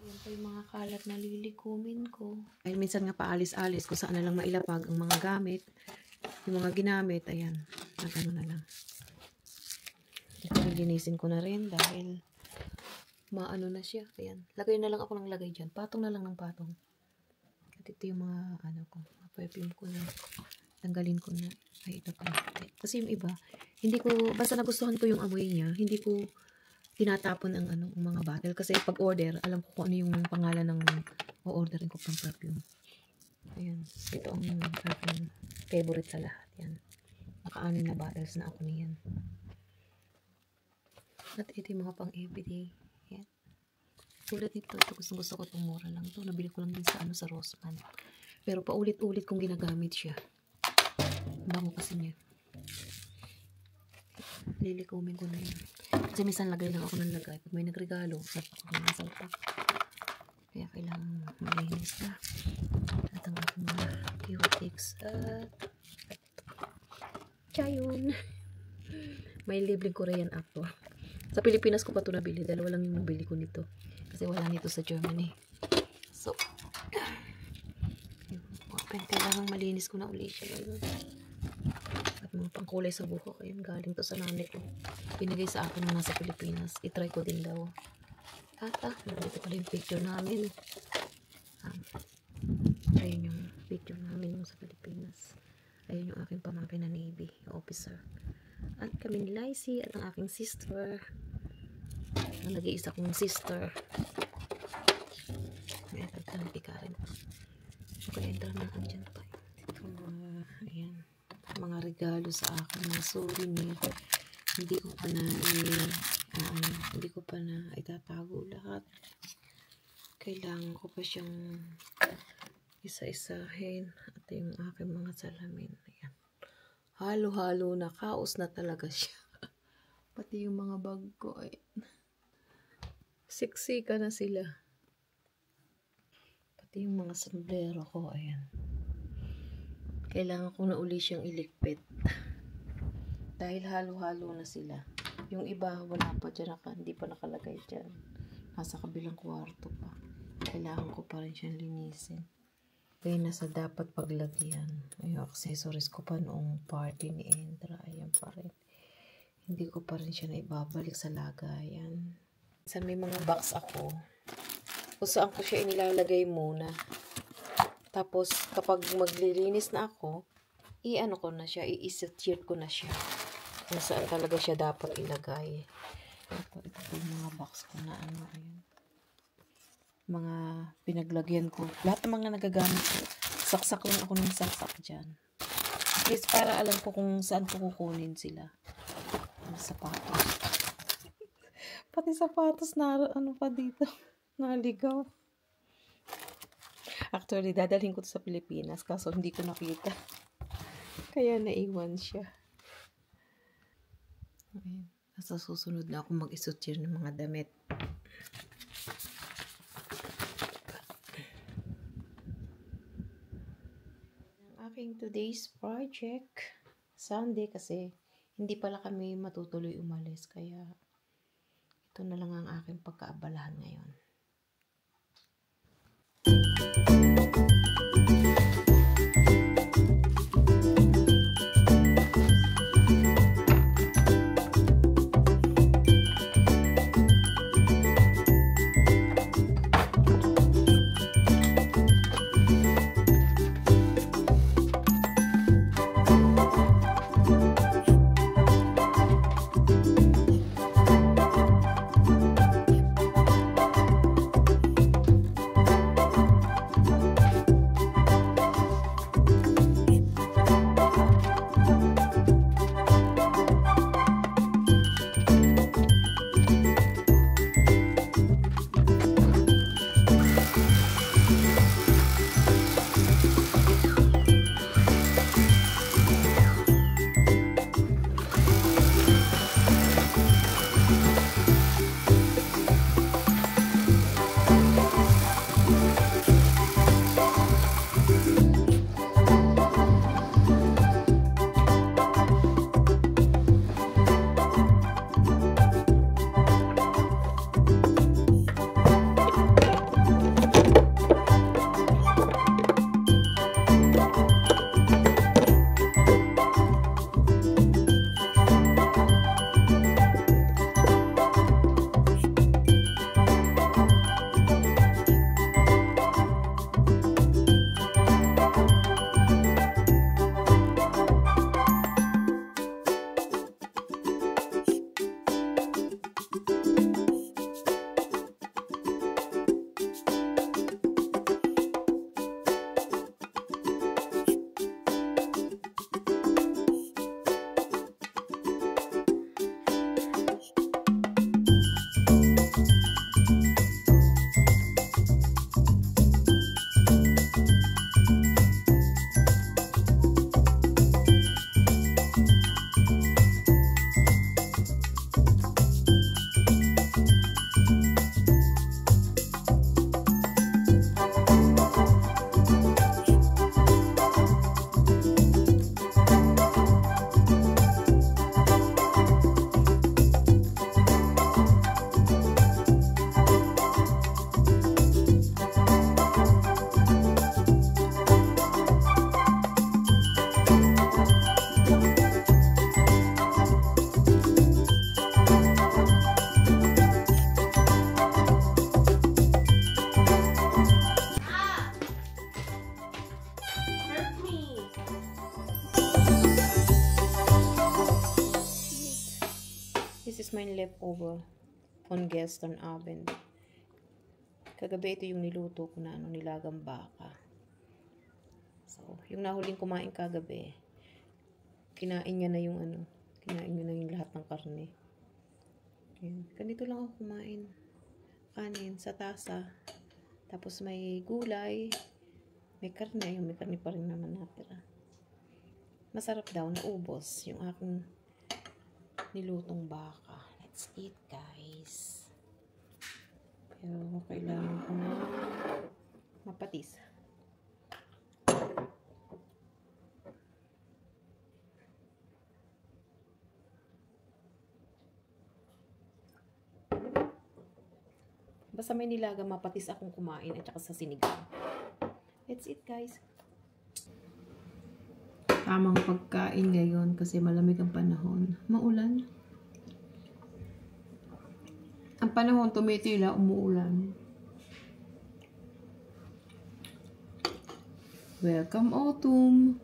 Yan pa yung mga kalat na lilikumin ko. Dahil minsan nga paalis-alis kung saan na lang mailapag ang mga gamit. Yung mga ginamit, ayan. Nagano na lang. Linisin ko na rin dahil maano na siya. Ayan. Lagay na lang ako ng lagay dyan. Patong na lang ng patong. At ito yung mga ano ko. Perfume ko na. Tanggalin ko na. Ay, ito pa. Kasi yung iba, hindi ko, basta nagustuhan ko yung amoy niya, hindi ko tinatapon ang ano, mga bottle. Kasi pag order, alam ko kung ano yung pangalan ng o-orderin ko pang perfume. Ayan. Ito ang perfume. Favorite sa lahat. Yan. Naka-anin na bottles na ako niyan. At ito yung mga pang-everyday. Yan. Tulad nito. Ito gusto ko itong mura lang. Ito nabili ko lang din sa, sa Rossmann. Pero paulit-ulit kong ginagamit siya. Bango kasi niya. Lilikumin ko na yun. Kasi minsan lagay lang ako ng lagay. Pag may nagregalo, salpak ako ng salpak. Kaya kailangan malinis na. At ang aking mga Q-Tix. Chayon! May libreng Korean ako. Sa Pilipinas ko pa ito nabili. Dalawa lang yung nabili ko nito. Kasi wala nito sa Germany. So, kailangan malinis ko na ulit siya. At mga pangkulay sa buhok. Ayan, galing to sa nanay ko. Pinagay sa akin na nasa Pilipinas. I-try ko din daw. Nandito pala yung picture namin. Ayan yung picture namin yung sa Pilipinas. Ayan yung aking pamangkin na Navy officer. At kami ni Lacey at ang aking sister. Ang nag-iisa kong sister. May pagkalang pikarin. Kaya entra na andyan pa. Ayan. Mga regalo sa akin. Mga souvenir. Hindi ko pa na itatago lahat. Kailangan ko pa siyang isa-isahin. At yung aking mga salamin. Ayan. Halo-halo na. Kaos na talaga siya. Pati yung mga bag ko. Ayan. Siksika na sila. Pati yung mga sombrero ko. Ayan. Kailangan ko na uli siyang iligpit. Dahil halo-halo na sila. Yung iba, wala pa dyan. Hindi pa nakalagay dyan. Nasa kabilang kwarto pa. Kailangan ko pa rin siyang linisin. Kaya nasa dapat paglagyan. Yung accessories ko pa noong party ni Endra. Ayan pa rin. Hindi ko pa rin siya na ibabalik sa lagayan. Sa may mga box ako. Kung saan ko siya inilalagay muna. Tapos, kapag maglilinis na ako, i-ano ko na siya, i-secure ko na siya. Kung saan talaga siya dapat ilagay. Ito yung mga box ko na ano, ayun. Mga pinaglagyan ko. Lahat ng mga nagagamit ko. Saksak lang ako ng saksak dyan. At least para alam ko kung saan ko kukunin sila. Ang sapatos. Pati sapatos na ano pa dito. Naligaw. Actually, dadalhin ko to sa Pilipinas kaso hindi ko nakita. Kaya naiwan siya. Ayan. Sa susunod na ako mag-isutir ng mga damit. Ang aking today's project. Sunday kasi hindi pala kami matutuloy umalis. Kaya ito na lang ang aking pagkaabalahan ngayon. over on Gaston oven. Kagabi ito yung niluto ko na nilagang baka. So, yung nahuling kumain kagabi, kinain niya na yung kinain niya na yung lahat ng karne. Yan. Ganito lang ako kumain. Kanin sa tasa. Tapos may gulay, may karne. Ayun, may karne pa rin naman natira. Masarap daw, naubos yung aking nilutong baka. Let's eat, guys. Pero kailangan ko na mapatis. Basta may nilaga, mapatis akong kumain at saka sa sinigang. Let's eat, guys. Tamang pagkain ngayon kasi malamig ang panahon. Maulan. Ang panahon tumitila, umuulan. Welcome autumn.